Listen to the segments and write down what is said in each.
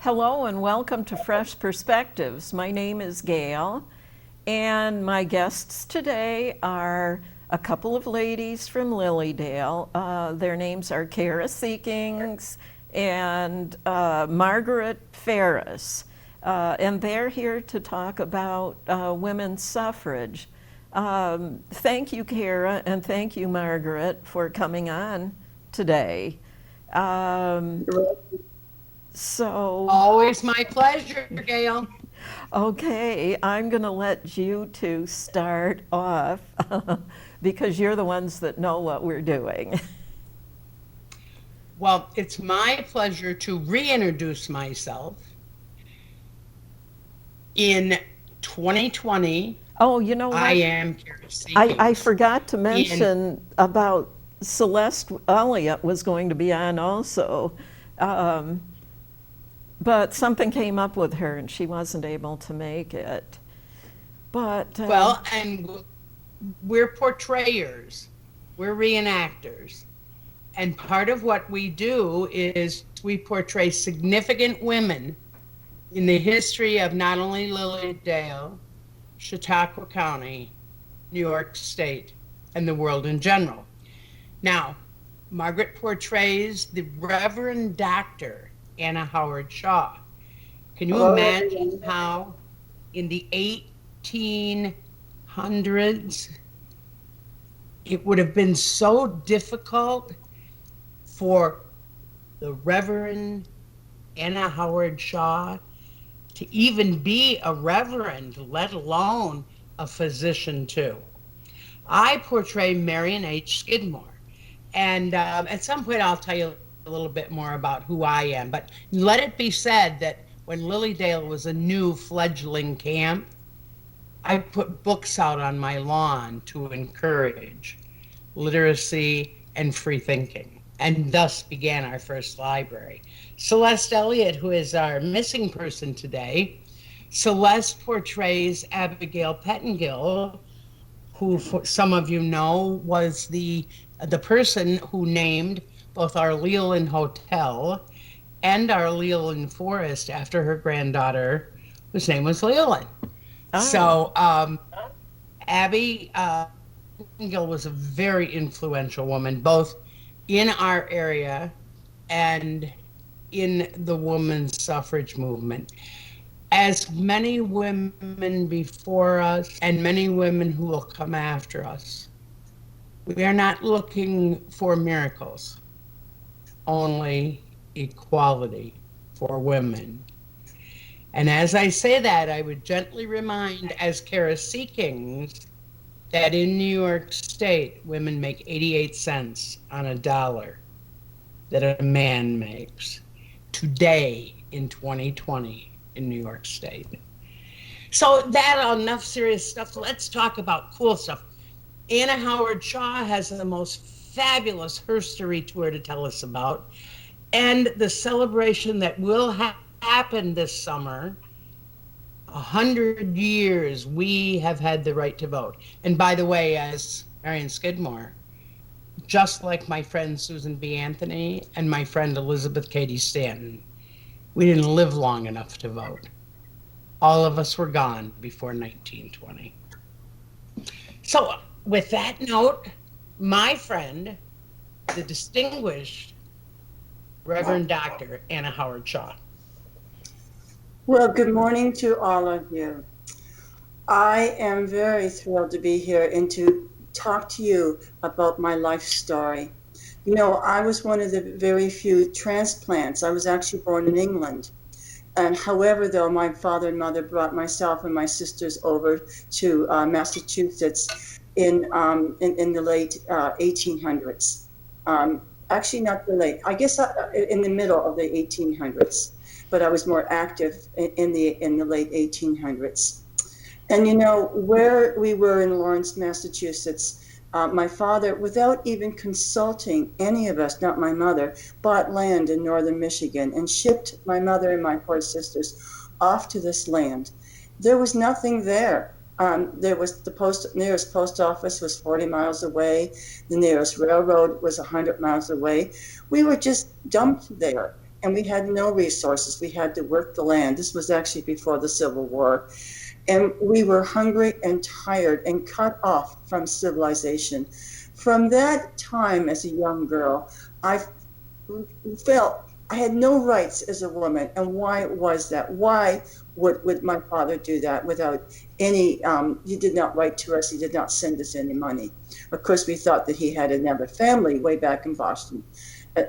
Hello and welcome to Fresh Perspectives. My name is Gail, and my guests today are a couple of ladies from Lilydale. Their names are Cara and Margaret Ferris, and they're here to talk about women's suffrage. Thank you, Cara, and thank you, Margaret, for coming on today. So, always my pleasure, Gail. okay, I'm going to let you two start off because you're the ones that know what we're doing. Well, it's my pleasure to reintroduce myself. In 2020, Oh, you know what? I am Cara. I forgot to mention about Celeste Elliott was going to be on also. But something came up with her and she wasn't able to make it. But well, and we're portrayers, we're reenactors. And part of what we do is we portray significant women in the history of not only Lilydale, Chautauqua County, New York State, and the world in general. Now, Margaret portrays the Reverend Dr. Anna Howard Shaw. Can you imagine how in the 1800s it would have been so difficult for the Reverend Anna Howard Shaw to even be a reverend, let alone a physician too? I portray Marion H. Skidmore. And at some point I'll tell you a little bit more about who I am. But let it be said that when Lilydale was a new fledgling camp, I put books out on my lawn to encourage literacy and free thinking, and thus began our first library. Celeste Elliott, who is our missing person today, Celeste portrays Abigail Pettingill, who some of you know was the person who named both our Leland Hotel and our Leland Forest after her granddaughter, whose name was Leland. Oh. So Abby Gill was a very influential woman, both in our area and in the women's suffrage movement. As many women before us and many women who will come after us, we are not looking for miracles, only equality for women. And as I say that, I would gently remind, as Cara Seekings, that in New York State, women make 88 cents on a dollar that a man makes today in 2020 in New York State. So that, enough serious stuff. Let's talk about cool stuff. Anna Howard Shaw has the most fabulous Herstory Tour to tell us about, and the celebration that will happen this summer. 100 years we have had the right to vote. And by the way, as Marion Skidmore, just like my friend Susan B. Anthony and my friend Elizabeth Cady Stanton, we didn't live long enough to vote. All of us were gone before 1920. So with that note, my friend, the distinguished Reverend Dr. Anna Howard Shaw. Well, good morning to all of you. I am very thrilled to be here and to talk to you about my life story. You know, I was one of the very few transplants. I was actually born in England. And however, though, my father and mother brought myself and my sisters over to Massachusetts in the late 1800s. Actually, not the late, I guess in the middle of the 1800s, but I was more active in the late 1800s. And you know, where we were in Lawrence, Massachusetts, my father, without even consulting any of us, not my mother, bought land in northern Michigan and shipped my mother and my poor sisters off to this land. There was nothing there. There was the nearest post office was 40 miles away. The nearest railroad was 100 miles away. We were just dumped there. and we had no resources. We had to work the land. This was actually before the Civil War. And we were hungry and tired and cut off from civilization. From that time as a young girl, I felt I had no rights as a woman. And why was that? Why would my father do that without any, he did not write to us, he did not send us any money. Of course, we thought that he had another family way back in Boston,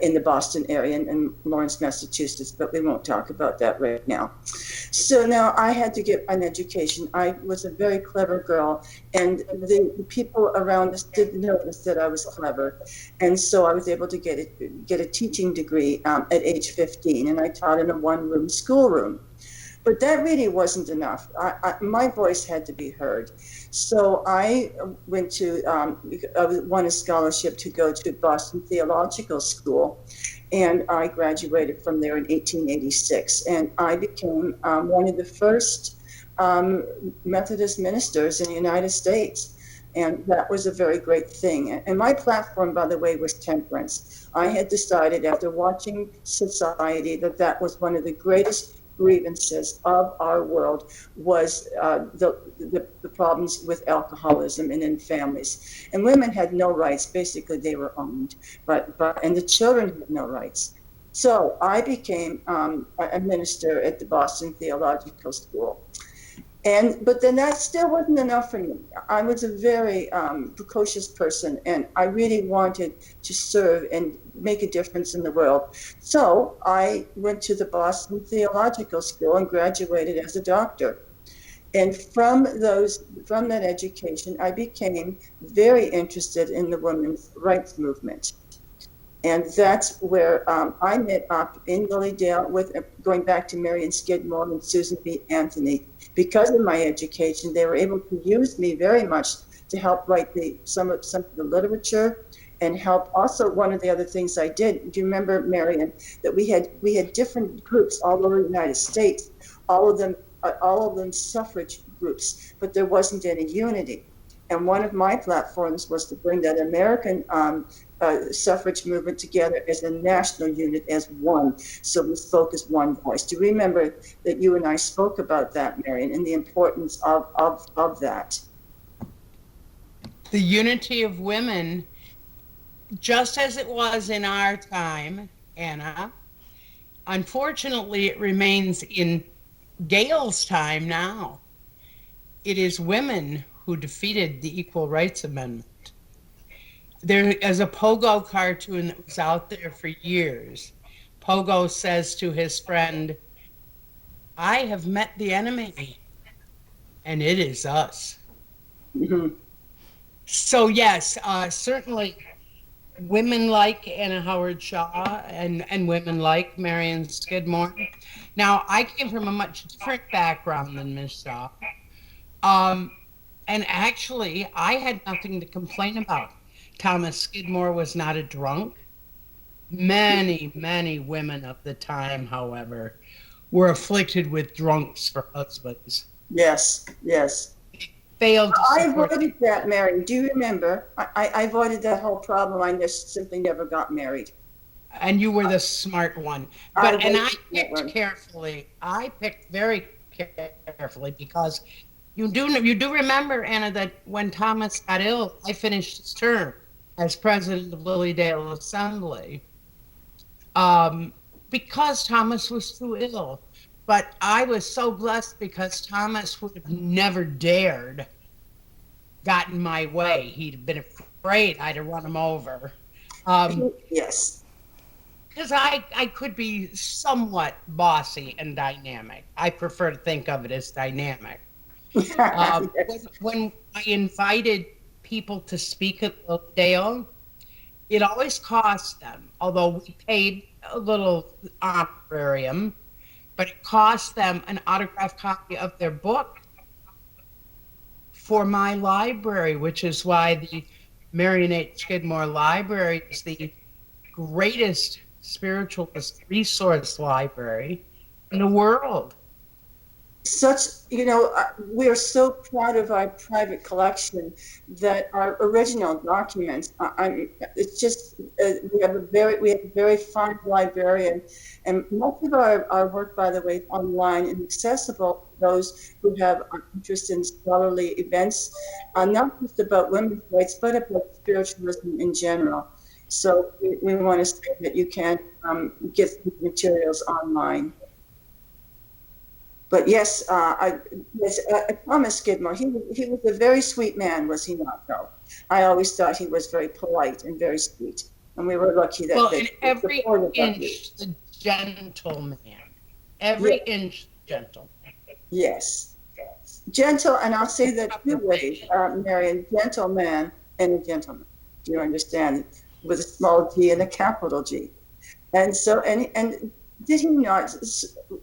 in the Boston area, in Lawrence, Massachusetts, but we won't talk about that right now. So now I had to get an education. I was a very clever girl, and the people around us didn't notice that I was clever. And so I was able to get a teaching degree at age 15, and I taught in a one-room schoolroom. But that really wasn't enough. My voice had to be heard. So I went to, I won a scholarship to go to Boston Theological School, and I graduated from there in 1886. And I became one of the first Methodist ministers in the United States. And that was a very great thing. And my platform, by the way, was temperance. I had decided after watching society that that was one of the greatest grievances of our world was the problems with alcoholism and in families. And women had no rights. Basically, they were owned, and the children had no rights. So I became a minister at the Boston Theological School. But then that still wasn't enough for me. I was a very precocious person, and I really wanted to serve and make a difference in the world. So I went to the Boston Theological School and graduated as a doctor. And from that education, I became very interested in the women's rights movement. And that's where I met up in Lilydale with, going back to Marion Skidmore and Susan B. Anthony. Because of my education, they were able to use me very much to help write some of the literature, and help also. One of the other things I did, do you remember, Marion, that we had different groups all over the United States, all of them suffrage groups, but there wasn't any unity. And one of my platforms was to bring that American suffrage movement together as a national unit, as one, so we spoke as one voice. Do you remember that you and I spoke about that, Marion, and the importance of that? The unity of women, just as it was in our time, Anna, unfortunately it remains in Gail's time now. It is women who defeated the Equal Rights Amendment. There is a Pogo cartoon that was out there for years. Pogo says to his friend, "I have met the enemy, and it is us." Mm-hmm. So yes, certainly women like Anna Howard Shaw and women like Marion Skidmore. Now, I came from a much different background than Miss Shaw. And actually, I had nothing to complain about. Thomas Skidmore was not a drunk. Many, many women of the time, however, were afflicted with drunks for husbands. Yes, yes. Failed to I support avoided that, Mary. Do you remember? I avoided that whole problem. I just simply never got married. And you were the smart one. I picked carefully. I picked very carefully because you do remember, Anna, that when Thomas got ill, I finished his term as president of Lilydale Assembly because Thomas was too ill. But I was so blessed because Thomas would have never dared gotten my way. He'd have been afraid I'd have run him over. Yes. Because I could be somewhat bossy and dynamic. I prefer to think of it as dynamic. When I invited people to speak at Lilydale, it always cost them, although we paid a little honorarium, but it cost them an autographed copy of their book for my library, which is why the Marion H. Skidmore Library is the greatest spiritualist resource library in the world. such, we are so proud of our private collection that our original documents, it's just, we have a very fine librarian, and much of our work, by the way, is online and accessible to those who have an interest in scholarly events, not just about women's rights, but about spiritualism in general. So we want to say that you can get these materials online. But yes, Thomas Skidmore, he was a very sweet man, was he not, though? I always thought he was very polite and very sweet. And we were lucky that Well, they in every supported inch, the gentleman. Every inch, gentleman. Yes. Gentle, and I'll say that two ways, Marion, gentleman and a gentleman. Do you understand? With a small g and a capital G. And so, and did he not,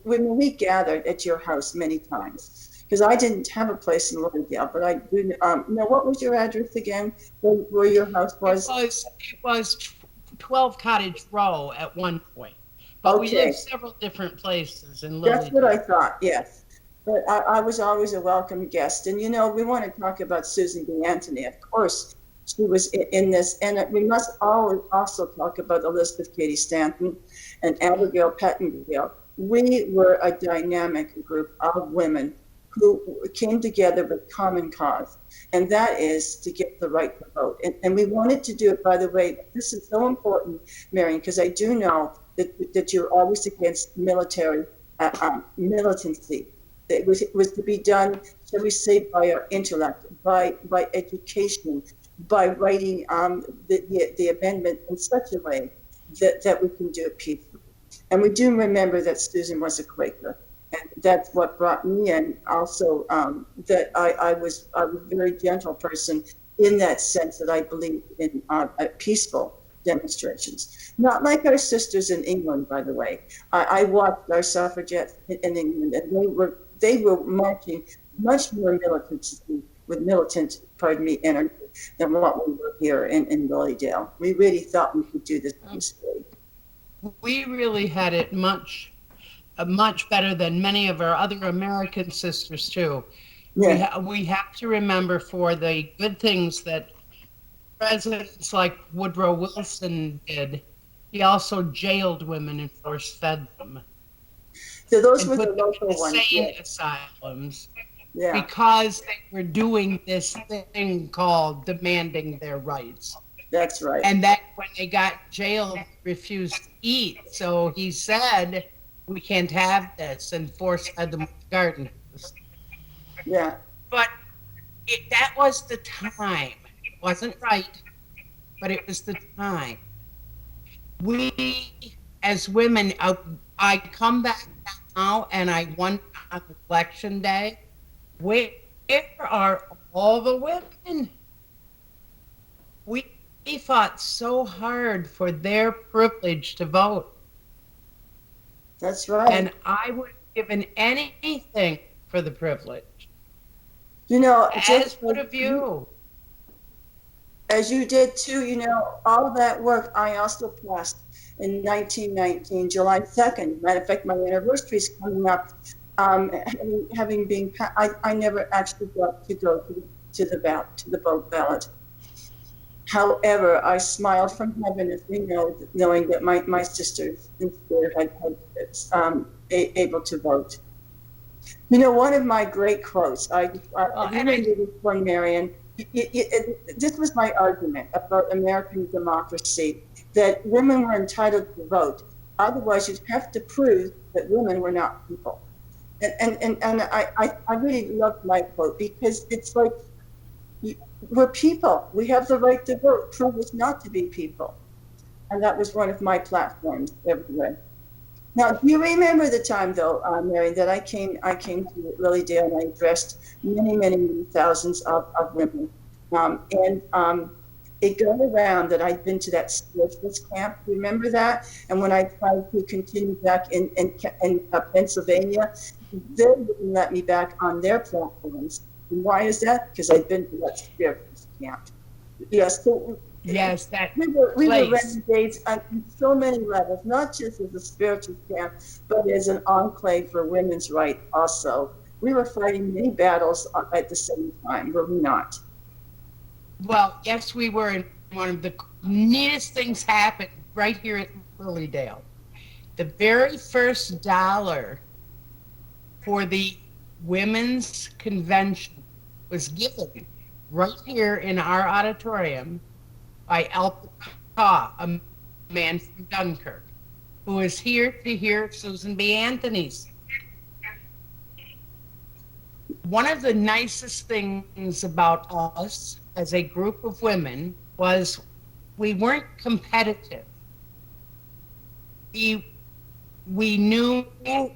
when we gathered at your house many times, because I didn't have a place in Lydia, but I do know, what was your address again, where your house was? It was 12 Cottage Row at one point, but we lived several different places in Lydia. That's what I thought, yes. But I was always a welcome guest. And, we want to talk about Susan B. Anthony, of course. She was in this, and we must always also talk about Elizabeth Cady Stanton and Abigail Pettengill. We were a dynamic group of women who came together with common cause, and that is to get the right to vote. And we wanted to do it, by the way, this is so important, Marion, because I do know that you're always against military militancy. It was to be done, shall we say, by our intellect, by education, by writing the amendment in such a way that we can do it peacefully. And we do remember that Susan was a Quaker, and that's what brought me in. Also, that I was a very gentle person in that sense, that I believe in peaceful demonstrations. Not like our sisters in England, by the way. I watched our suffragettes in England, and they were marching much more militant, energy than what we were here in Lilydale. We really thought we could do this peacefully. We really had it much better than many of our other American sisters too. Yeah. We have to remember, for the good things that presidents like Woodrow Wilson did, he also jailed women and force-fed them. So those were the local ones. Insane asylums. Yeah. Because they were doing this thing called demanding their rights. That's right. And then when they got jailed, refused to eat. So he said, we can't have this, and force-fed them with garden. Yeah. But that was the time. It wasn't right, but it was the time. We, as women, I come back now and I wonder on election day, where are all the women? We fought so hard for their privilege to vote. That's right. And I would have given anything for the privilege. As would have you. As you did too, all that work I also passed in 1919, July 2nd. Matter of fact, my anniversary is coming up. Having been, I never actually got to go to the vote ballot. However, I smiled from heaven, as we know, knowing that my sisters in spirit had able to vote. One of my great quotes, I remember this one, Marion. This was my argument about American democracy, that women were entitled to vote. Otherwise, you'd have to prove that women were not people. And I really loved my quote, because it's like, we're people. We have the right to vote. Prove us not to be people. And that was one of my platforms everywhere. Now, do you remember the time, though, Mary, that I came to Lilydale and I addressed many thousands of women, and it got around that I'd been to that spiritualist camp. Remember that? And when I tried to continue back in Pennsylvania, they wouldn't let me back on their platforms. And why is that? Because I'd been to that spiritualist camp. Yes. So yes, that we were renegades on so many levels, not just as a spiritual camp, but as an enclave for women's rights also. We were fighting many battles at the same time, were we not? Well, yes, we were. And one of the neatest things happened right here at Lilydale. The very first dollar for the women's convention was given right here in our auditorium by Al Paw, a man from Dunkirk, who is here to hear Susan B. Anthony's. One of the nicest things about us as a group of women was we weren't competitive. We knew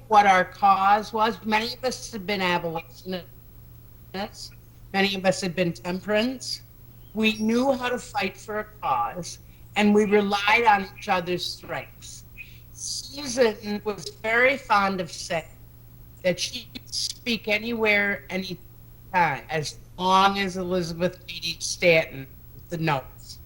what our cause was. Many of us had been abolitionists. Many of us had been temperance. We knew how to fight for a cause, and we relied on each other's strengths. Susan was very fond of saying that she could speak anywhere, anytime, as long as Elizabeth Cady Stanton with the notes.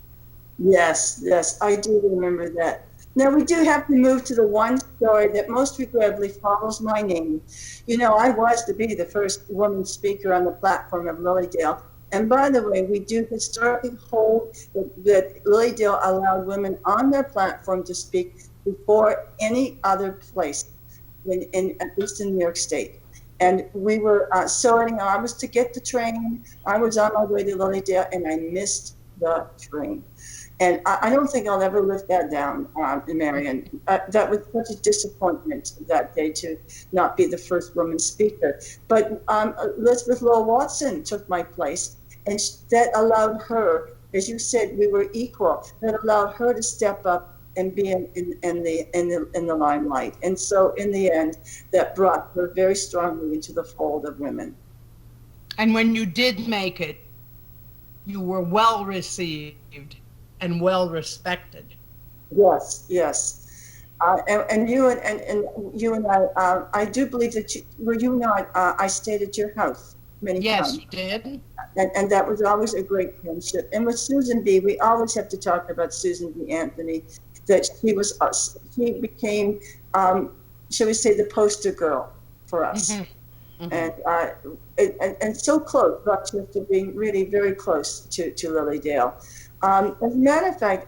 Yes, yes, I do remember that. Now, we do have to move to the one story that most regrettably follows my name. You know, I was to be the first woman speaker on the platform of Lilydale. And by the way, we do historically hold that Lilydale allowed women on their platform to speak before any other place, at least in New York State. And we were sorting. I was to get the train. I was on my way to Lilydale, and I missed the train. And I don't think I'll ever live that down, Marion. That was such a disappointment that day to not be the first woman speaker. But Elizabeth Lowell Watson took my place, and that allowed her, as you said, we were equal. That allowed her to step up and be in the limelight. And so, in the end, that brought her very strongly into the fold of women. And when you did make it, you were well received and well respected. Yes, yes. And you and I do believe that were you not? I stayed at your house many times. Yes, you did. And that was always a great friendship. And with Susan B., we always have to talk about Susan B. Anthony. That she became, shall we say, the poster girl for us. Mm-hmm. Mm-hmm. And so close, Rochester being really very close to Lilydale. As a matter of fact,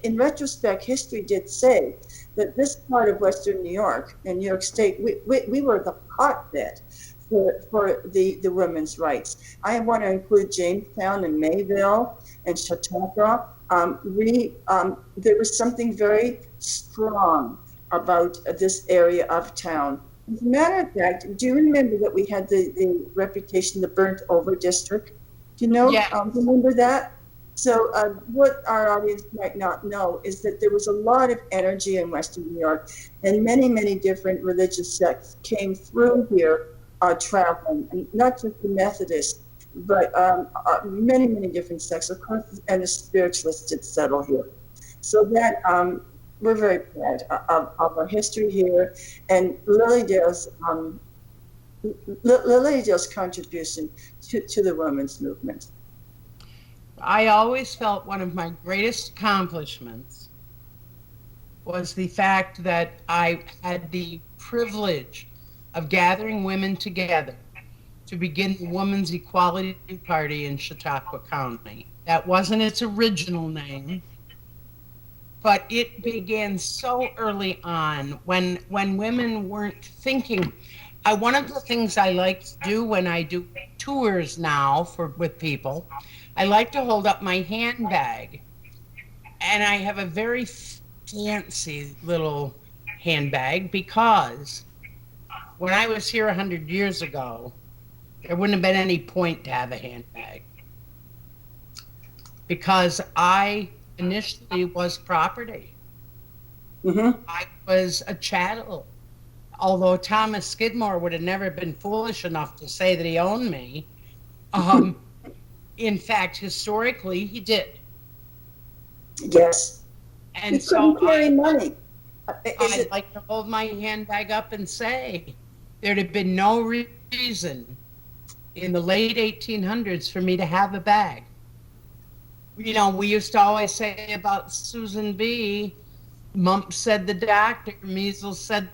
in retrospect, history did say that this part of Western New York and New York State, we were the hotbed for the women's rights. I want to include Jamestown and Mayville and Chautauqua. There was something very strong about this area of town. As a matter of fact, do you remember that we had the reputation, the burnt over district? Do you know? Yeah. Remember that? So what our audience might not know is that there was a lot of energy in Western New York, and many, many different religious sects came through here traveling, and not just the Methodists, but many, many different sects, of course, and the spiritualists did settle here. So that we're very proud of our history here, and Lilydale's contribution to the women's movement. I always felt one of my greatest accomplishments was the fact that I had the privilege of gathering women together to begin the Women's Equality Party in Chautauqua County. That wasn't its original name, but it began so early on when women weren't thinking. One of the things I like to do when I do tours now with people, I like to hold up my handbag, and I have a very fancy little handbag because when I was here 100 years ago, there wouldn't have been any point to have a handbag because I initially was property. Mm-hmm. I was a chattel. Although Thomas Skidmore would have never been foolish enough to say that he owned me, in fact, historically, he did. Yes. And he so couldn't carry money. I'd like to hold my handbag up and say there'd have been no reason in the late 1800s for me to have a bag. You know, we used to always say about Susan B., mumps said the doctor, measles said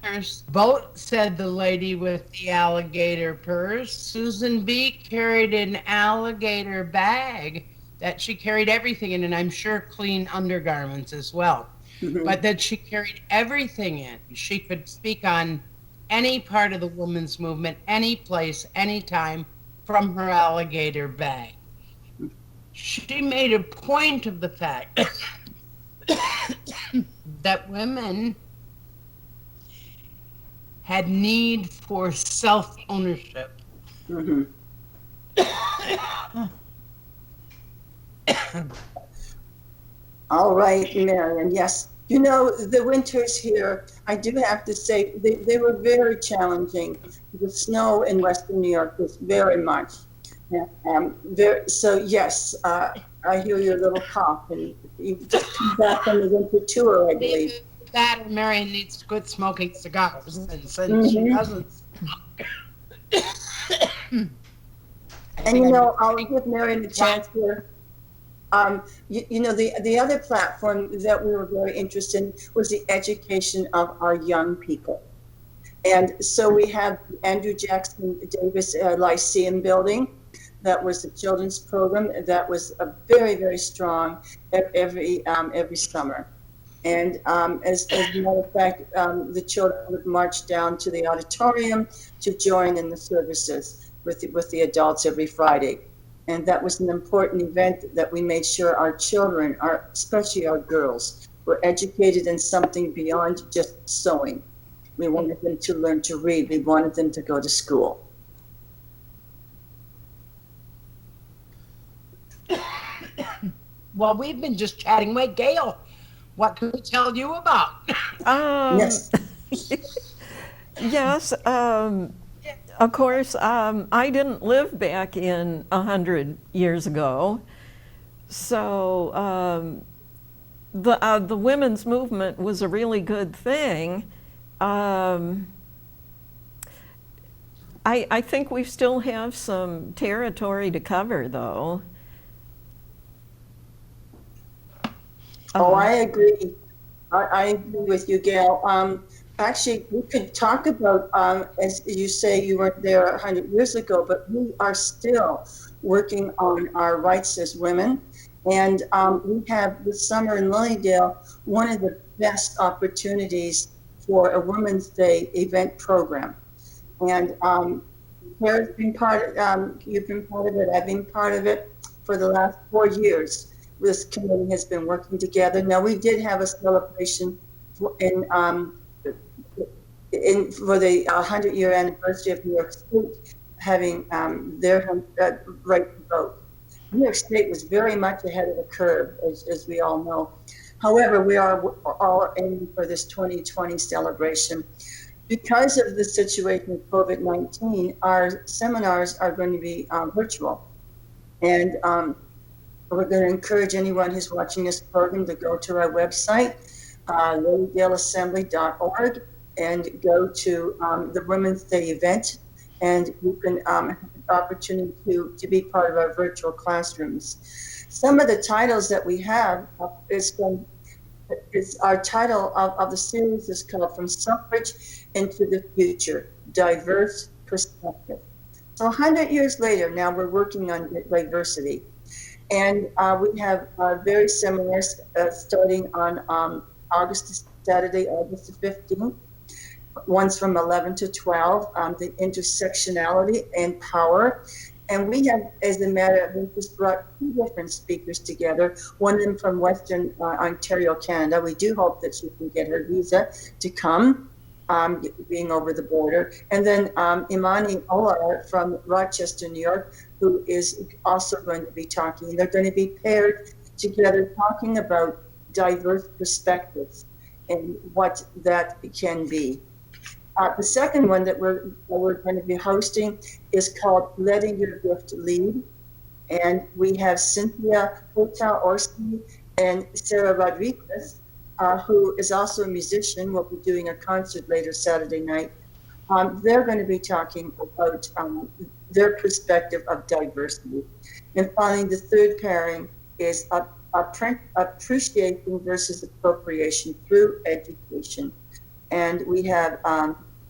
nurse. Boat, said the lady with the alligator purse. Susan B. carried an alligator bag that she carried everything in, and I'm sure clean undergarments as well. But that she carried everything in. She could speak on any part of the women's movement, any place, anytime, from her alligator bag. She made a point of the fact that women had need for self-ownership. All right, Marion, yes. You know, the winters here, I do have to say, they were very challenging. The snow in Western New York was very much. So yes, I hear your little cough, and you just come back from the winter tour, I believe. That or Marion needs to quit smoking cigars, and since she doesn't And you know, I'll give Marion a chance here. You know, the other platform that we were very interested in was the education of our young people. And so we have the Andrew Jackson Davis Lyceum building. That was the children's program that was very, very strong every summer. And as a matter of fact, the children would march down to the auditorium to join in the services with the adults every Friday. And that was an important event that we made sure our children, especially our girls, were educated in something beyond just sewing. We wanted them to learn to read. We wanted them to go to school. Well, we've been just chatting. Wait, Gail, what can we tell you about? Yes. Yes, of course, I didn't live back in 100 years ago, so the women's movement was a really good thing. I think we still have some territory to cover, though. Oh, I agree. I agree with you, Gail. Actually, we could talk about, as you say, you weren't there 100 years ago, but we are still working on our rights as women. And we have this summer in Lilydale one of the best opportunities for a Women's Day event program. And Kara's been part of, you've been part of it, I've been part of it for the last 4 years. This committee has been working together. Now, we did have a celebration for the 100-year anniversary of New York State having their right to vote. New York State was very much ahead of the curve, as we all know. However, we are all aiming for this 2020 celebration. Because of the situation with COVID-19, our seminars are going to be virtual. And we're going to encourage anyone who's watching this program to go to our website, lilydaleassembly.org, and go to the Women's Day event, and you can have the opportunity to be part of our virtual classrooms. Some of the titles that we have is our title of the series is called From Suffrage into the Future, Diverse Perspective. So 100 years later, now we're working on diversity. And we have various seminars starting on Saturday, August the 15th. One's from 11 to 12, the intersectionality and power. And we have, as a matter of interest, brought 2 different speakers together, one of them from Western Ontario, Canada. We do hope that she can get her visa to come, being over the border. And then Imani Olar from Rochester, New York, who is also going to be talking. They're going to be paired together talking about diverse perspectives and what that can be. The second one that we're going to be hosting is called Letting Your Gift Lead. And we have Cynthia Hota-Orsi and Sarah Rodriguez, who is also a musician. We'll be doing a concert later Saturday night. They're going to be talking about their perspective of diversity. And finally, the third pairing is appreciation versus appropriation through education. And we have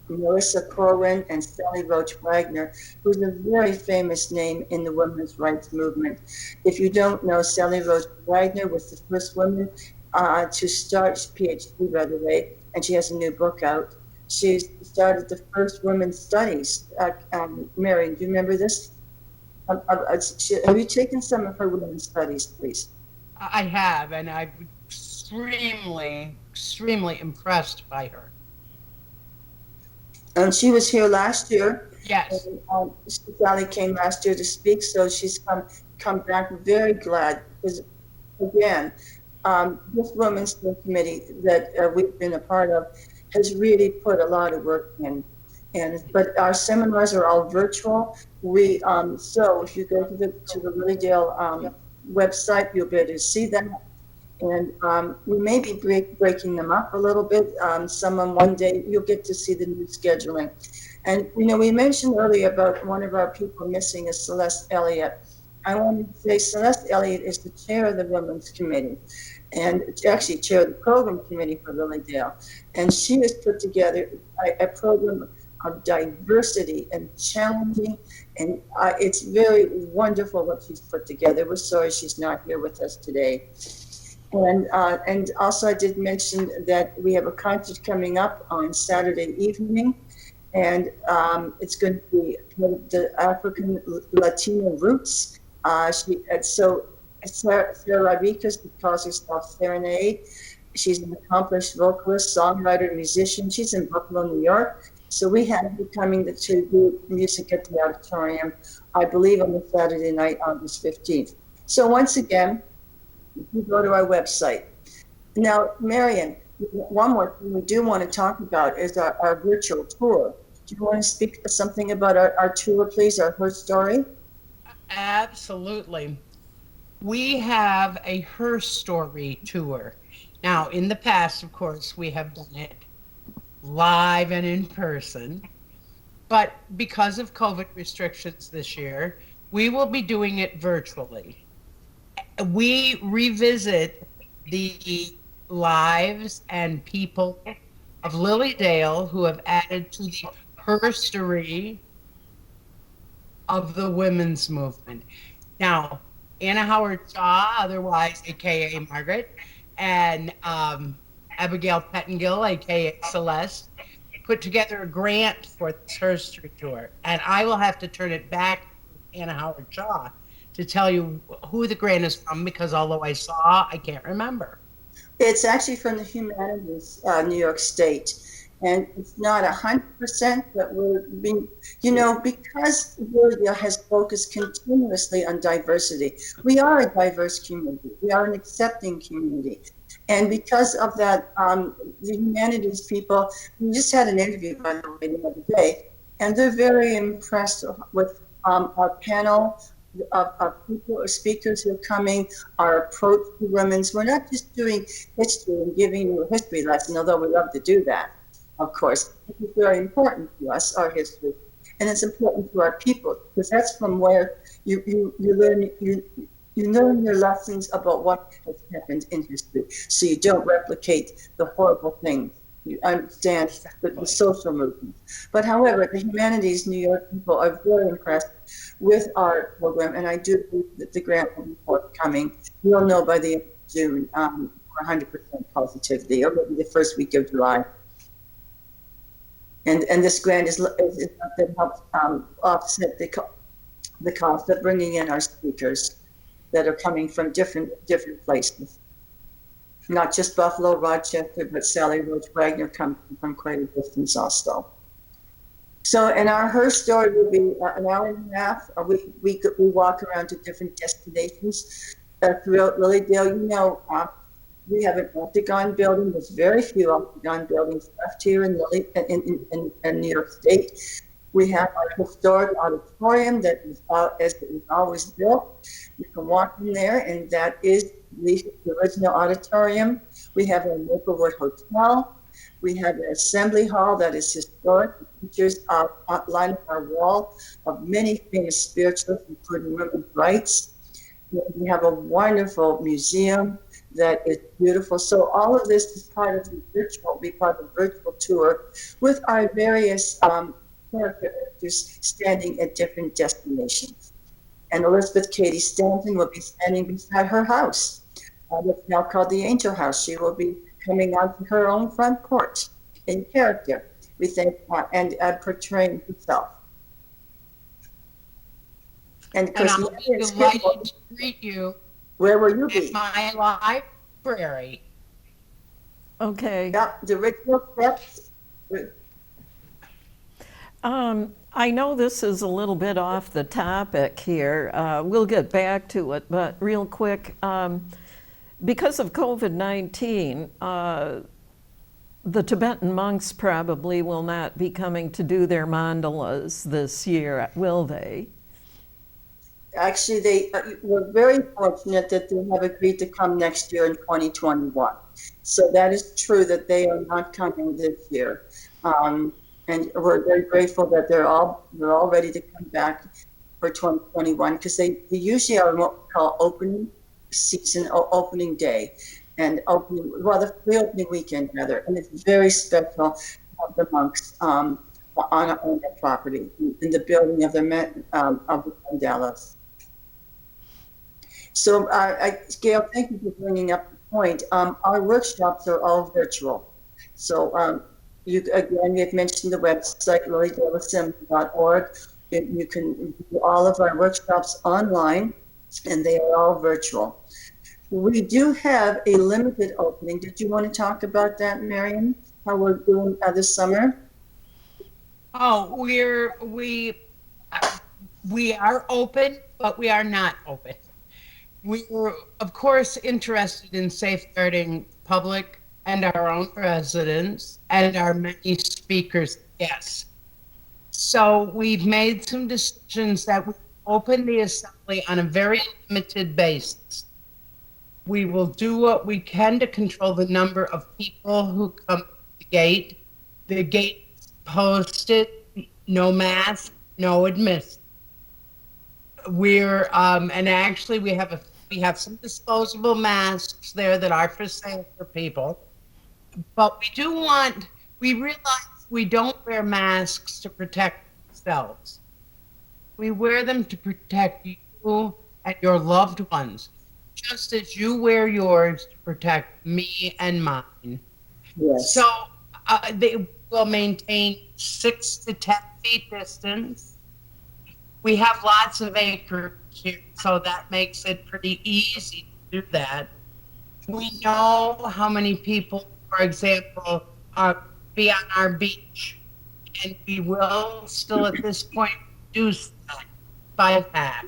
Melissa Corwin and Sally Roach Wagner, who's a very famous name in the women's rights movement. If you don't know, Sally Roach Wagner was the first woman to start, PhD by the way, and she has a new book out. She started the first women's studies. Marion, do you remember this? Have you taken some of her women's studies, please? I have, and I'm extremely, extremely impressed by her. And she was here last year. Yes. And, Sally came last year to speak, so she's come back very glad. Because again, this Women's Committee that we've been a part of has really put a lot of work in. But our seminars are all virtual. We so if you go to the Lilydale website, you'll be able to see them. And we may be breaking them up a little bit. Some on one day, you'll get to see the new scheduling. And, we mentioned earlier about one of our people missing is Celeste Elliott. I want to say Celeste Elliott is the chair of the Women's Committee and actually chair of the program committee for Lilydale. And she has put together a program of diversity and challenging. And it's very wonderful what she's put together. We're sorry she's not here with us today. And also I did mention that we have a concert coming up on Saturday evening, and it's going to be the African Latino roots. So Sarah Rodriguez calls herself Serenade. She's an accomplished vocalist, songwriter, musician. She's in Buffalo, New York. So we have her coming to do music at the auditorium, I believe on the Saturday night, August 15th. So once again, you go to our website. Now, Marion, one more thing we do want to talk about is our virtual tour. Do you want to speak something about our tour, please, our Herstory? Absolutely. We have a Herstory Tour. Now, in the past, of course, we have done it live and in person. But because of COVID restrictions this year, we will be doing it virtually. We revisit the lives and people of Lilydale who have added to the herstory of the women's movement. Now, Anna Howard Shaw, otherwise AKA Margaret, and Abigail Pettingill, AKA Celeste, put together a grant for this Herstory Tour. And I will have to turn it back to Anna Howard Shaw to tell you who the grant is from, because although I saw, I can't remember. It's actually from the Humanities, New York State. And it's not 100%, but we're being, because Lydia has focused continuously on diversity. We are a diverse community. We are an accepting community. And because of that, the humanities people, we just had an interview, by the way, the other day, and they're very impressed with our panel of people or speakers who are coming, our approach to women's. We're not just doing history and giving you a history lesson, although we love to do that, of course. It's very important to us, our history. And it's important to our people, because that's from where you learn your lessons about what has happened in history, so you don't replicate the horrible things. You understand the social movement. But however, the Humanities New York people are very impressed with our program, and I do believe that the grant will be forthcoming. We'll know by the end of June for 100% positivity, or maybe the first week of July. And this grant is that helps offset the cost of bringing in our speakers that are coming from different places. Not just Buffalo, Rochester, but Sally Roach Wagner comes from quite a distance also. So, and our Herstory will be an hour and a half. We walk around to different destinations throughout Lilydale. We have an octagon building. There's very few octagon buildings left here in New York State. We have our historic auditorium that is as it was always built. You can walk in there, and that is the original auditorium. We have a Maplewood Hotel. We have an assembly hall that is historic. It features line up our wall of many famous spiritualists, including women's rights. We have a wonderful museum that is beautiful. So all of this is part of the virtual, be part of the virtual tour with our various characters standing at different destinations. And Elizabeth Cady Stanton will be standing beside her house. It's now called the Angel House. She will be coming onto her own front porch in character, we think, and portraying herself. And And I'll be delighted to greet you. Where will you at be? my library. Okay. Yeah, the ritual steps. I know this is a little bit off the topic here. We'll get back to it, but real quick, because of COVID-19, the Tibetan monks probably will not be coming to do their mandalas this year, will they? Actually, they were very fortunate that they have agreed to come next year in 2021. So that is true that they are not coming this year. And we're very grateful that they're all ready to come back for 2021 because they usually are what we call opening season, opening day, and the opening weekend rather. And it's very special to have the monks on their property in the building of the mandalas. So, Gail, thank you for bringing up the point. Our workshops are all virtual. So, you have mentioned the website, lilydalasimm.org. You can do all of our workshops online, and they are all virtual. We do have a limited opening. Did you want to talk about that, Marion? How we're doing this summer? Oh, we are open, but we are not open. We were, of course, interested in safeguarding public and our own residents and our many speakers, yes. So we've made some decisions that we open the assembly on a very limited basis. We will do what we can to control the number of people who come to the gate. The gate is posted, no mask, no admission. And actually we have some disposable masks there that are for sale for people. But we realize we don't wear masks to protect ourselves. We wear them to protect you and your loved ones, just as you wear yours to protect me and mine. Yes. So they will maintain 6 to 10 feet distance. We have lots of acres here, so that makes it pretty easy to do that. We know how many people, for example, be on our beach, and we will still at this point reduce that by half,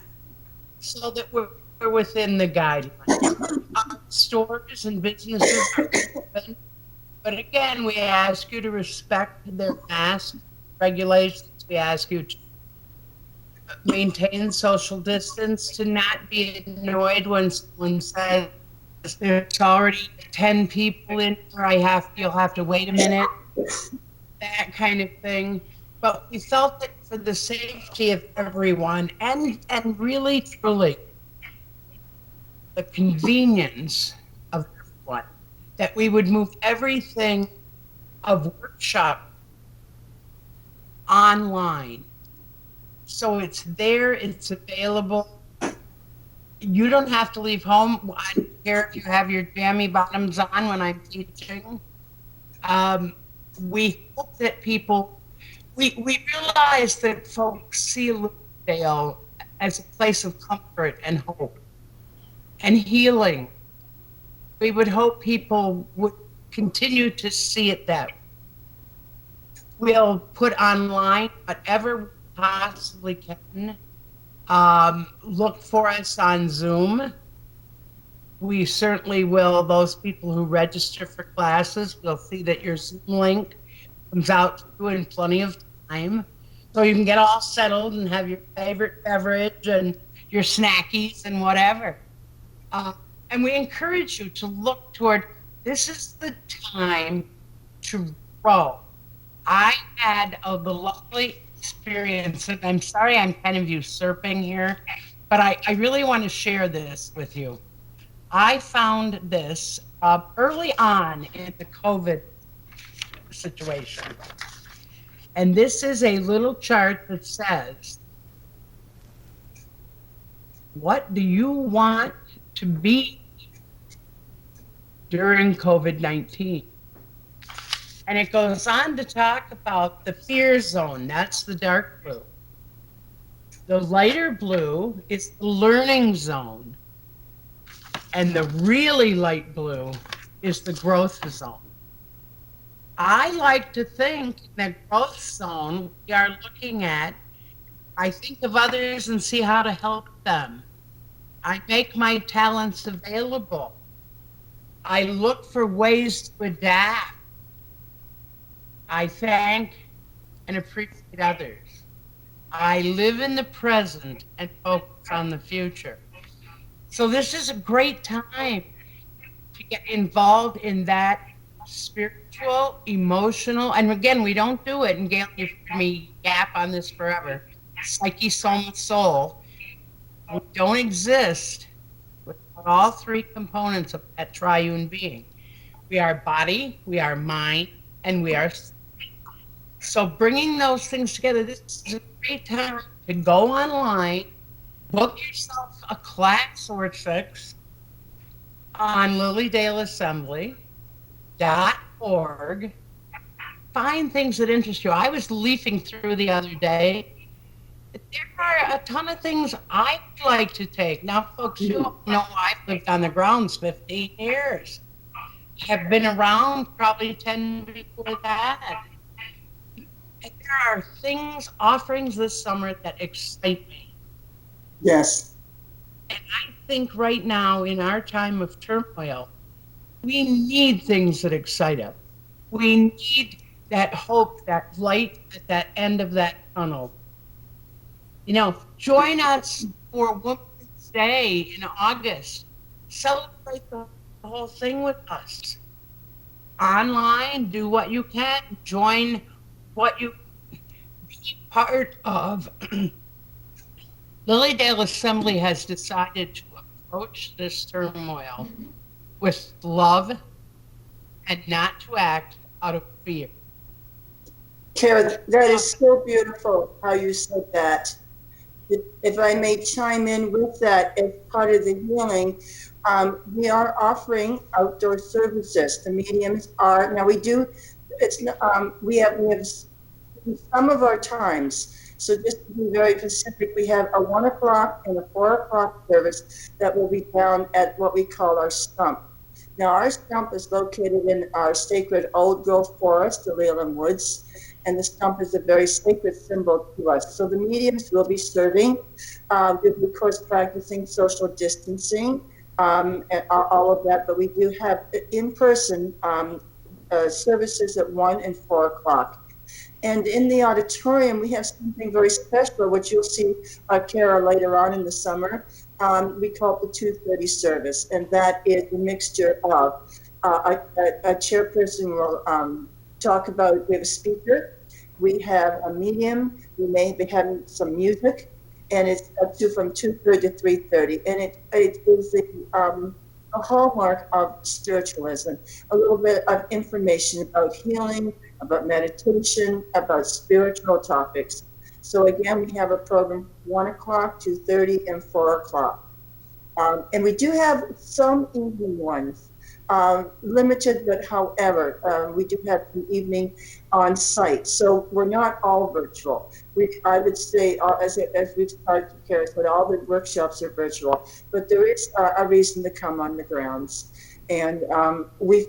so that we're within the guidelines. Stores and businesses are open, but again, we ask you to respect their mask regulations. We ask you to maintain social distance, to not be annoyed when someone says there's already 10 people in here, you'll have to wait a minute, that kind of thing. But we felt that for the safety of everyone and really truly the convenience of everyone, that we would move everything of workshop online. So it's there, it's available. You don't have to leave home. I don't care if you have your jammy bottoms on when I'm teaching. We hope that we realize that folks see Lucedale as a place of comfort and hope and healing. We would hope people would continue to see it that way. We'll put online whatever we possibly can. Look for us on Zoom. We certainly will. Those people who register for classes will see that your Zoom link comes out to you in plenty of time, so you can get all settled and have your favorite beverage and your snackies and whatever. And we encourage you to look toward, this is the time to grow. I had a lovely experience, and I'm sorry I'm kind of usurping here, but I really want to share this with you. I found this early on in the COVID situation. And this is a little chart that says, what do you want to be during COVID-19? And it goes on to talk about the fear zone. That's the dark blue. The lighter blue is the learning zone. And the really light blue is the growth zone. I like to think that growth zone, we are looking at, I think of others and see how to help them. I make my talents available. I look for ways to adapt. I thank and appreciate others. I live in the present and focus on the future. So this is a great time to get involved in that spiritual, emotional, and again, we don't do it, and Gail, you've heard me gap on this forever, psyche, soma, soul. We don't exist without all three components of that triune being. We are body, we are mind, and we are spirit. So bringing those things together, this is a great time to go online, book yourself a class or six on lilydaleassembly.org. Find things that interest you. I was leafing through the other day. There are a ton of things I'd like to take. Now, folks, you know I've lived on the grounds 15 years. Have been around probably 10 before that. And there are things, offerings this summer that excite me. Yes. And I think right now, in our time of turmoil, we need things that excite us. We need that hope, that light at that end of that tunnel. You know, join us for Women's Day in August. Celebrate the whole thing with us. Online, do what you can. Join what you be part of. Lilydale Assembly has decided to approach this turmoil with love and not to act out of fear. Cara, that is so beautiful how you said that. If I may chime in with that as part of the healing, we are offering outdoor services. The mediums are, now we do, we have some of our times. So just to be very specific, we have a 1 o'clock and a 4 o'clock service that will be down at what we call our stump. Now our stump is located in our sacred old growth forest, the Leland Woods, and the stump is a very sacred symbol to us. So the mediums will be serving, we'll be of course practicing social distancing, and all of that, but we do have in-person services at 1 and 4 o'clock. And in the auditorium, we have something very special, which you'll see Cara later on in the summer. We call it the 2:30 service, and that is a mixture of a chairperson will talk about, we have a speaker, we have a medium, we may be having some music, and it's up to from 2:30 to 3:30, and it is a hallmark of spiritualism, a little bit of information about healing, about meditation, about spiritual topics. So again, we have a program 1 o'clock, 2:30, and 4 o'clock. And we do have some evening ones, limited, but however, we do have an evening on site. So we're not all virtual. I would say, as we've started to care, but all the workshops are virtual. But there is a reason to come on the grounds. And we've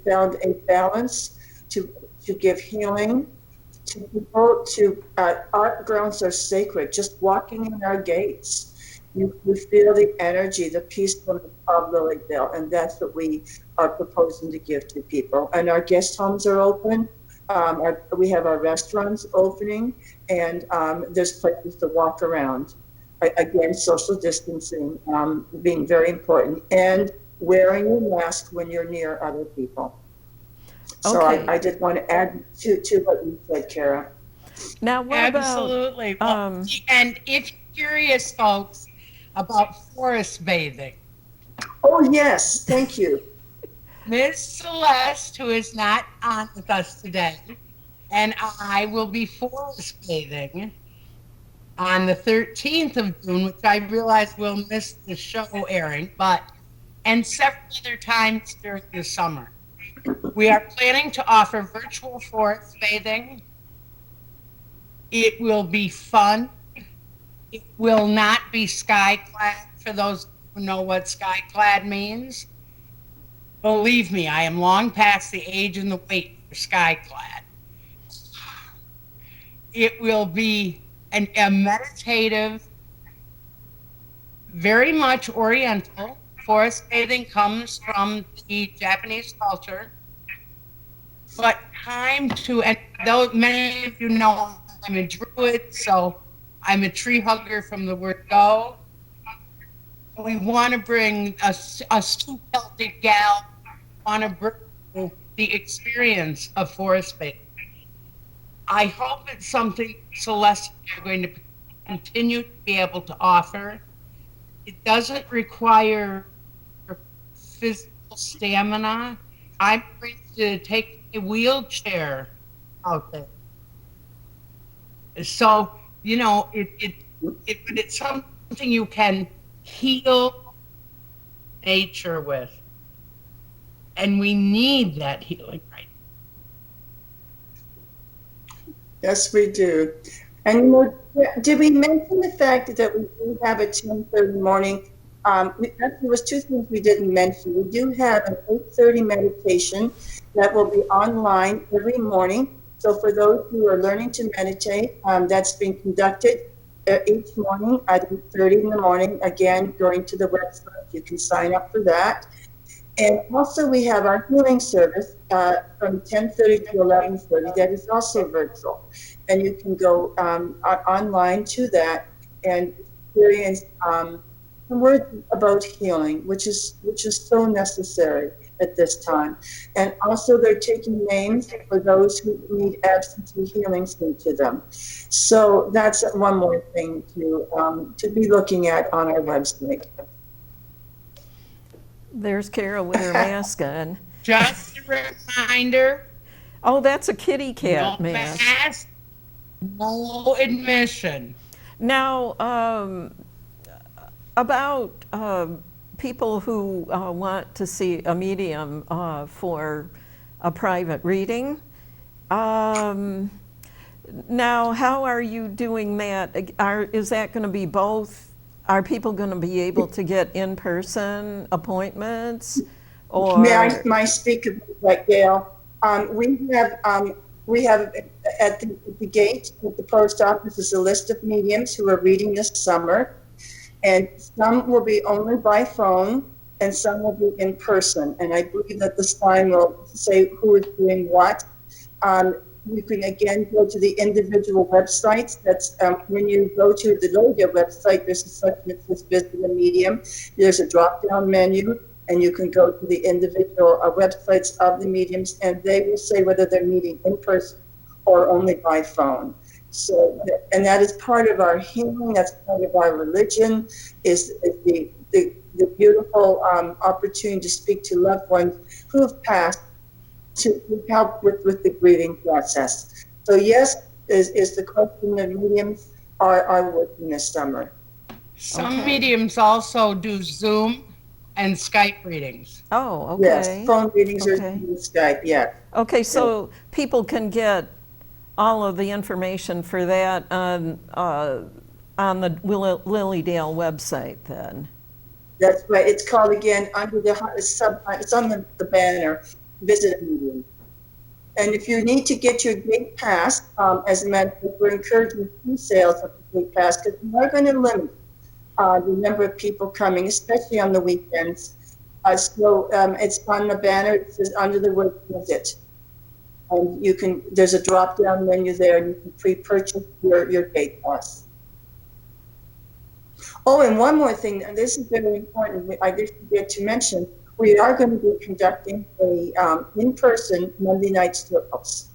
found a balance to give healing to people. Our grounds are sacred. Just walking in our gates, you feel the energy, the peacefulness of Lilydale, and that's what we are proposing to give to people. And our guest homes are open. We have our restaurants opening, and there's places to walk around. Again, social distancing being very important, and wearing your mask when you're near other people. So Okay. I did want to add to what you said, Cara. Now, what Absolutely. about, And if you're curious, folks, about forest bathing, Oh, yes, thank you. Miss Celeste, who is not on with us today, and I will be forest bathing on the 13th of June, which I realize will miss the show airing, and several other times during the summer. We are planning to offer virtual forest bathing. It will be fun. It will not be skyclad, for those who know what skyclad means. Believe me, I am long past the age and the weight for skyclad. It will be a meditative, very much oriental. Forest bathing comes from the Japanese culture, but time to, and though many of you know I'm a druid, so I'm a tree hugger from the word go. We want to bring a soup-pelted gal, want to bring the experience of forest bathing. I hope it's something Celeste are going to continue to be able to offer. It doesn't require physical stamina. I'm going to take a wheelchair out there. So, you know, it's something you can heal nature with. And we need that healing right now. Yes, we do. And you know, did we mention the fact that we do have a 10:30 morning? There was two things we didn't mention. We do have an 8:30 meditation that will be online every morning. So for those who are learning to meditate, that's being conducted each morning at 8:30 in the morning. Again, going to the website, you can sign up for that. And also we have our healing service from 10:30 to 11:30 that is also virtual. And you can go online to that and experience some words about healing, which is so necessary at this time. And also they're taking names for those who need absentee healings into them. So that's one more thing to be looking at on our website. There's Cara with her mask on. Just a reminder. Oh, that's a kitty cat No mask. mask, no admission. Now, about people who want to see a medium for a private reading. Now, how are you doing that? Is that going to be both? Are people going to be able to get in-person appointments? Or May I speak about that, Gail? We have at the gate at the post office is a list of mediums who are reading this summer, and some will be only by phone, and some will be in person. And I believe that the sign will say who is doing what. You can again go to the individual websites. That's when you go to the Lydia website, there's a section that says visit a medium. There's a drop-down menu, and you can go to the individual websites of the mediums, and they will say whether they're meeting in person or only by phone. So, and that is part of our healing. That's part of our religion. Is the beautiful opportunity to speak to loved ones who have passed, to help with the grieving process. So yes, is the question that mediums are working this summer. Some mediums also do Zoom and Skype readings. Oh, okay. Yes, phone readings or Skype, yeah. Okay, so people can get all of the information for that on the Lilydale website then. That's right. It's called again under it's on the banner, visit a medium. And if you need to get your gate pass, as a matter of fact, we're encouraging pre-sales of the gate pass because we are going to limit the number of people coming, especially on the weekends. So it's on the banner. It says under the word visit. And there's a drop-down menu there, and you can pre-purchase your gate pass. Oh, and one more thing, and this is very important, I did forget to mention, we are going to be conducting a in-person Monday night circles.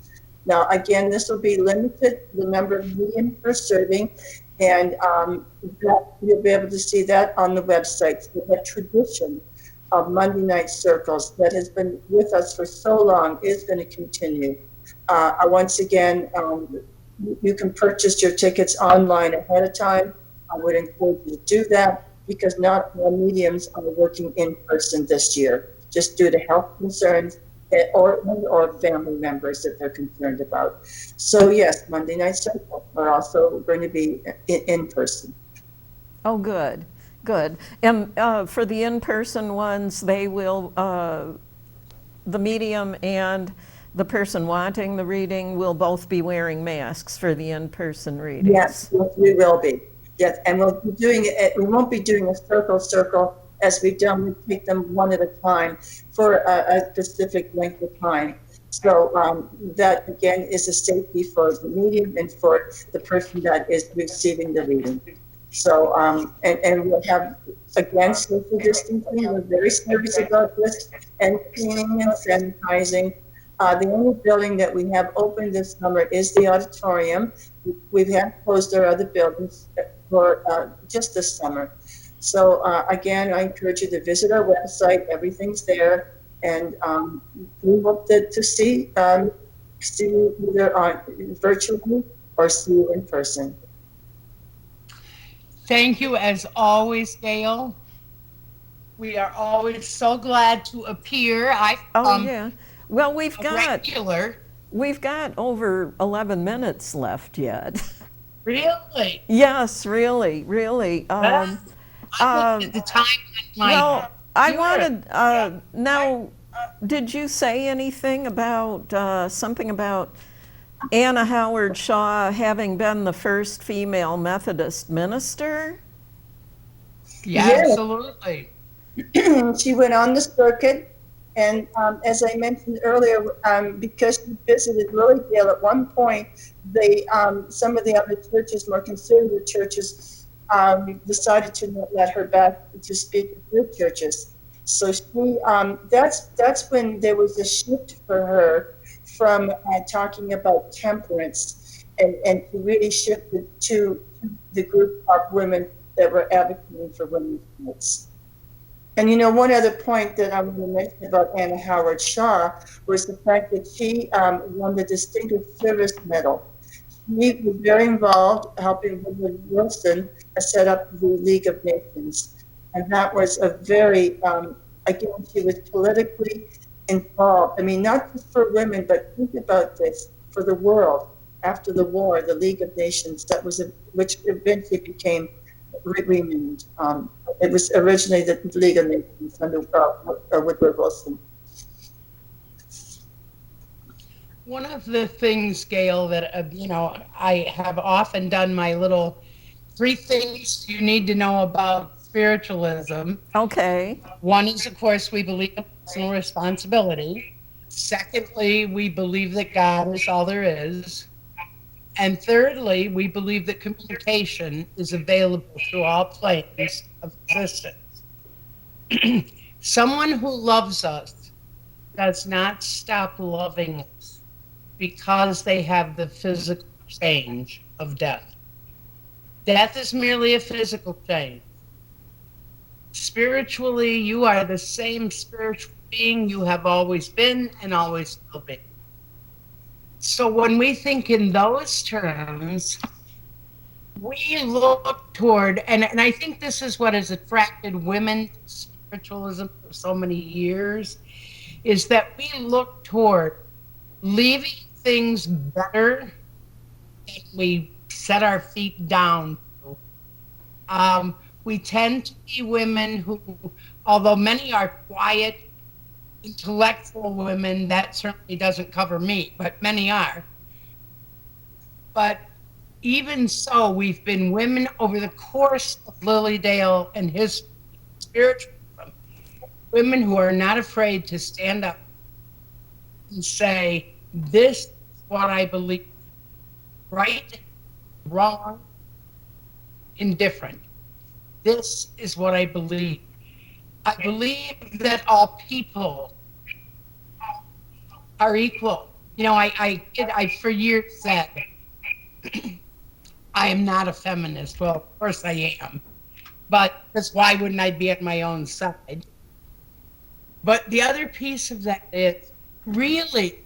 Now, again, this will be limited, the number of mediums per serving, and you'll be able to see that on the website. So that tradition of Monday night circles that has been with us for so long is going to continue. Once again, you can purchase your tickets online ahead of time. I would encourage you to do that because not all mediums are working in person this year, just due to health concerns or family members that they're concerned about. So yes, Monday night circles are also going to be in person. Oh, good, good. And for the in-person ones, they will, the medium and the person wanting the reading will both be wearing masks for the in-person readings. Yes, we will be. Yes, and we'll be doing it. We won't be doing a circle as we've done. We take them one at a time for a specific length of time. So that again is a safety for the medium and for the person that is receiving the reading. So and we'll have again social distancing. We're very serious about this, and cleaning and sanitizing. The only building that we have open this summer is the auditorium. We have closed our other buildings for just this summer. So again, I encourage you to visit our website. Everything's there, and we hope to see you either virtually or see you in person. Thank you as always, Gail. We are always so glad to appear. Oh, yeah. Well, we've a got regular. over 11 minutes left yet. Really? Yes, really, really. I looked at the time on my Well, I computer. wanted, now, did you say anything about, something about Anna Howard Shaw having been the first female Methodist minister? Yeah, Yes. absolutely. She went on the circuit, and as I mentioned earlier, because she visited Lilydale at one point, some of the other churches, more conservative churches, decided to not let her back to speak at their churches. So she, that's when there was a shift for her from talking about temperance, and she really shifted to the group of women that were advocating for women's rights. And one other point that I want to mention about Anna Howard Shaw was the fact that she won the Distinguished Service Medal. She was very involved helping Woodrow Wilson set up the League of Nations. And that was a very, again, she was politically involved. I mean, not just for women, but think about this, for the world. After the war, the League of Nations, which eventually became renamed. It was originally the League of Nations under Woodrow Wilson. One of the things, Gail, that I have often done my little 3 things you need to know about spiritualism. Okay. One is, of course, we believe in personal responsibility. Secondly, we believe that God is all there is. And thirdly, we believe that communication is available through all planes of existence. Someone who loves us does not stop loving us because they have the physical change of death. Death is merely a physical change. Spiritually, you are the same spiritual being you have always been and always will be. So when we think in those terms, we look toward, and I think this is what has attracted women to spiritualism for so many years, is that we look toward leaving things better than we set our feet down to. We tend to be women who, although many are quiet, intellectual women, that certainly doesn't cover me, but many are. But even so, we've been women over the course of Lilydale and his spiritualism, women who are not afraid to stand up and say, this is what I believe, right, wrong, indifferent. This is what I believe. I believe that all people are equal. I for years said, I am not a feminist. Well, of course I am. But that's why wouldn't I be at my own side? But the other piece of that is really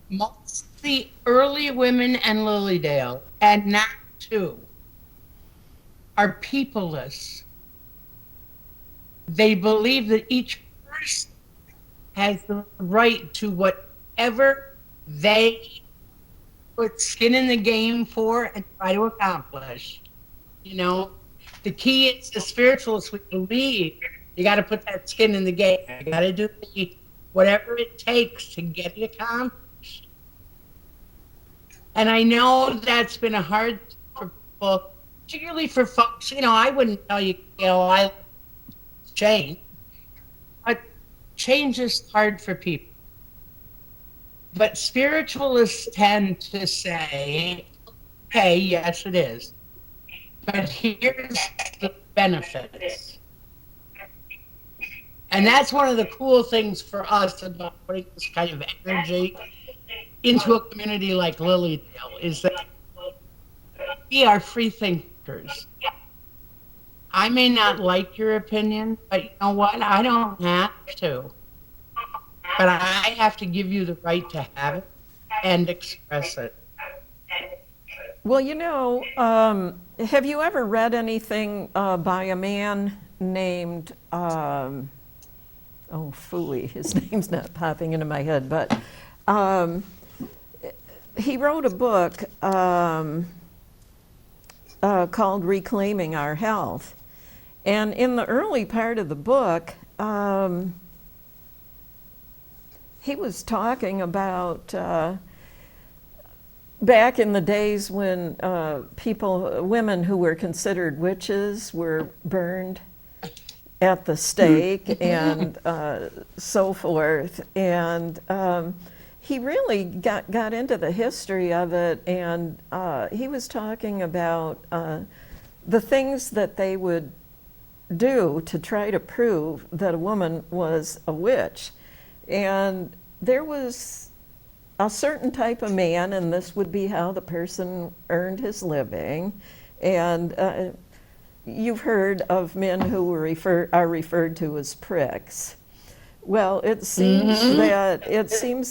most of the early women in Lilydale, and now too, are peopleless. They believe that each person has the right to whatever they put skin in the game for and try to accomplish. You know, the key is the spiritualists we believe you got to put that skin in the game. You got to do whatever it takes to get it accomplished. And I know that's been a hard thing for people, particularly for folks. You know, I wouldn't tell you, I change, but change is hard for people. But spiritualists tend to say, okay, yes, it is. But here's the benefits. And that's one of the cool things for us about putting this kind of energy into a community like Lilydale is that we are free thinkers. I may not like your opinion, but you know what? I don't have to. But I have to give you the right to have it and express it. Well, have you ever read anything by a man named, oh, phooey, his name's not popping into my head, but he wrote a book called Reclaiming Our Health. And in the early part of the book, he was talking about back in the days when women who were considered witches were burned at the stake and so forth. And he really got into the history of it, and he was talking about the things that they would do to try to prove that a woman was a witch. And there was a certain type of man, and this would be how the person earned his living. And you've heard of men who are referred to as pricks. Well, it seems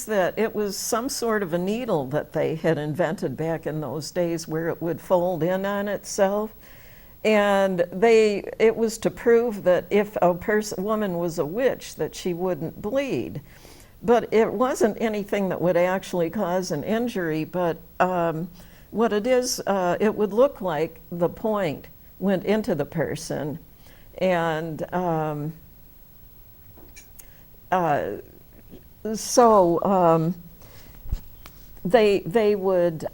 that it was some sort of a needle that they had invented back in those days where it would fold in on itself. And it was to prove that if a woman was a witch, that she wouldn't bleed. But it wasn't anything that would actually cause an injury, but what it is, it would look like the point went into the person. And so they would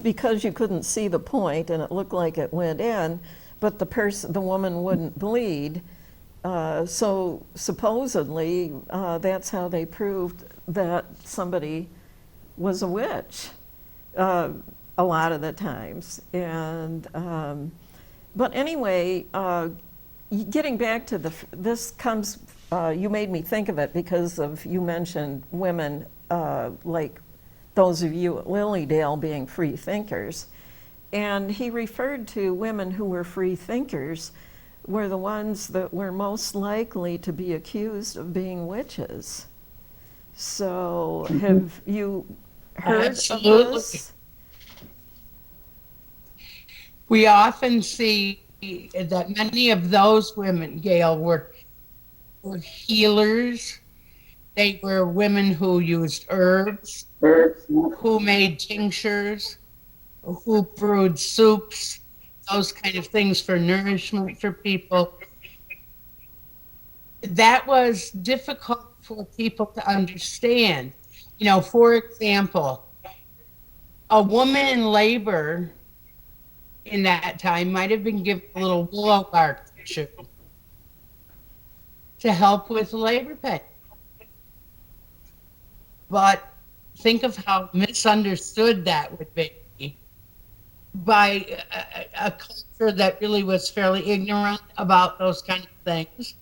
because you couldn't see the point and it looked like it went in, but the woman wouldn't bleed. So supposedly that's how they proved that somebody was a witch a lot of the times. And but anyway, getting back to this comes, you made me think of it because you mentioned women like those of you at Lilydale being free thinkers. And he referred to women who were free thinkers were the ones that were most likely to be accused of being witches. So have you heard of this? We often see that many of those women, Gail, were healers. They were women who used herbs, who made tinctures, who brewed soups, those kind of things for nourishment for people. That was difficult for people to understand. You know, for example, a woman in labor in that time might have been given a little willow bark to help with labor pain. But think of how misunderstood that would be by a culture that really was fairly ignorant about those kind of things.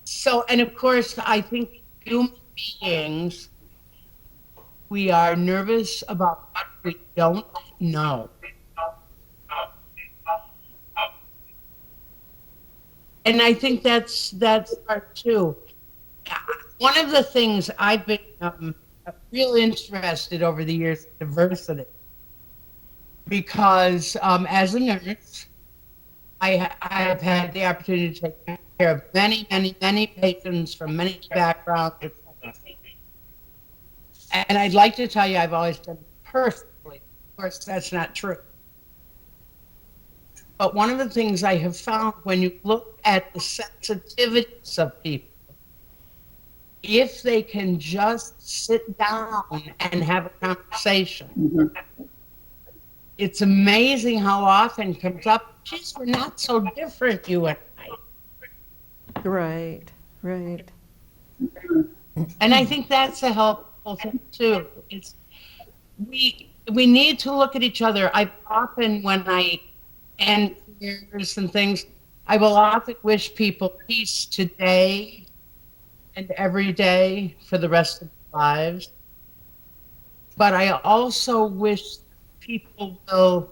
So, and of course, I think human beings, we are nervous about what we don't know. And I think that's part too. One of the things I've been real interested over the years in diversity, because as a nurse, I have had the opportunity to take care of many, many, many patients from many backgrounds. And I'd like to tell you, I've always done it perfectly. Of course, that's not true. But one of the things I have found when you look at the sensitivities of people, if they can just sit down and have a conversation, it's amazing how often it comes up, geez, we're not so different, you and I. Right, right. And I think that's a helpful thing too. We need to look at each other. I often, when I end prayers and things, I will often wish people peace today and every day for the rest of their lives. But I also wish people will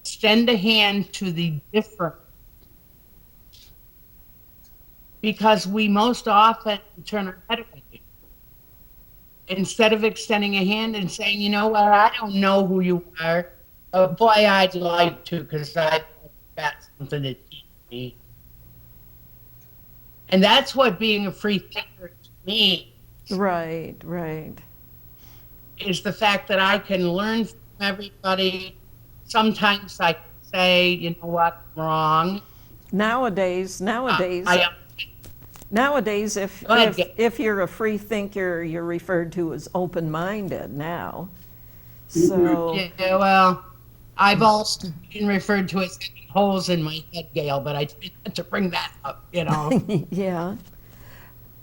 extend a hand to the different, because we most often turn our head away instead of extending a hand and saying, you know what, I don't know who you are, but boy, I'd like to, because I've got something to teach me. And that's what being a free thinker to me Right, right. is, the fact that I can learn from everybody. Sometimes I can say, you know what, I'm wrong. Nowadays, Go ahead, if you're a free thinker, you're referred to as open-minded now. So, yeah, well, I've also been referred to as having holes in my head, Gail, but I didn't have to bring that up, you know. yeah.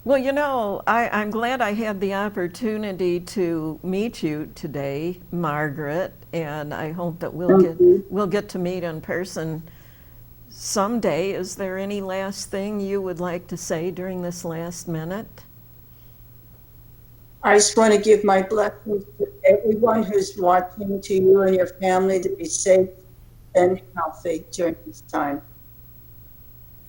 Well, you know, I'm glad I had the opportunity to meet you today, Margaret, and I hope that we'll get to meet in person someday. Is there any last thing you would like to say during this last minute? I just want to give my blessings to everyone who's watching, to you and your family, to be safe and healthy during this time.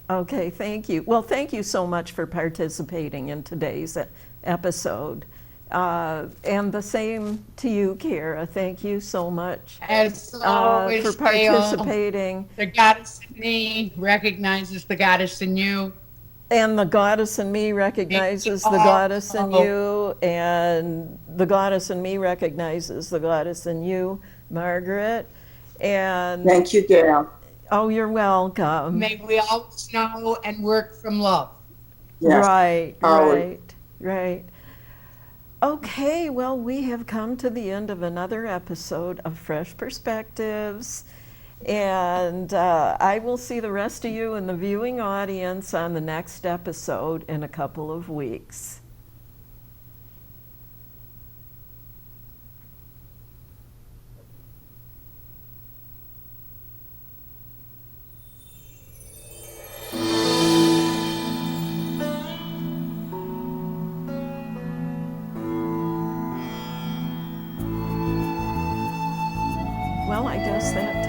Okay, thank you. Well, thank you so much for participating in today's episode. And the same to you, Cara. Thank you so much As always, for participating. Gail, the goddess in me recognizes the goddess in you. And the goddess in me recognizes the goddess in you, and the goddess in me recognizes the goddess in you, Margaret. And Thank you, Gail. oh, you're welcome. May we always know and work from love. Yes. Right, always. right. Okay, well, we have come to the end of another episode of Fresh Perspectives. And I will see the rest of you in the viewing audience on the next episode in a couple of weeks. Well, I guess that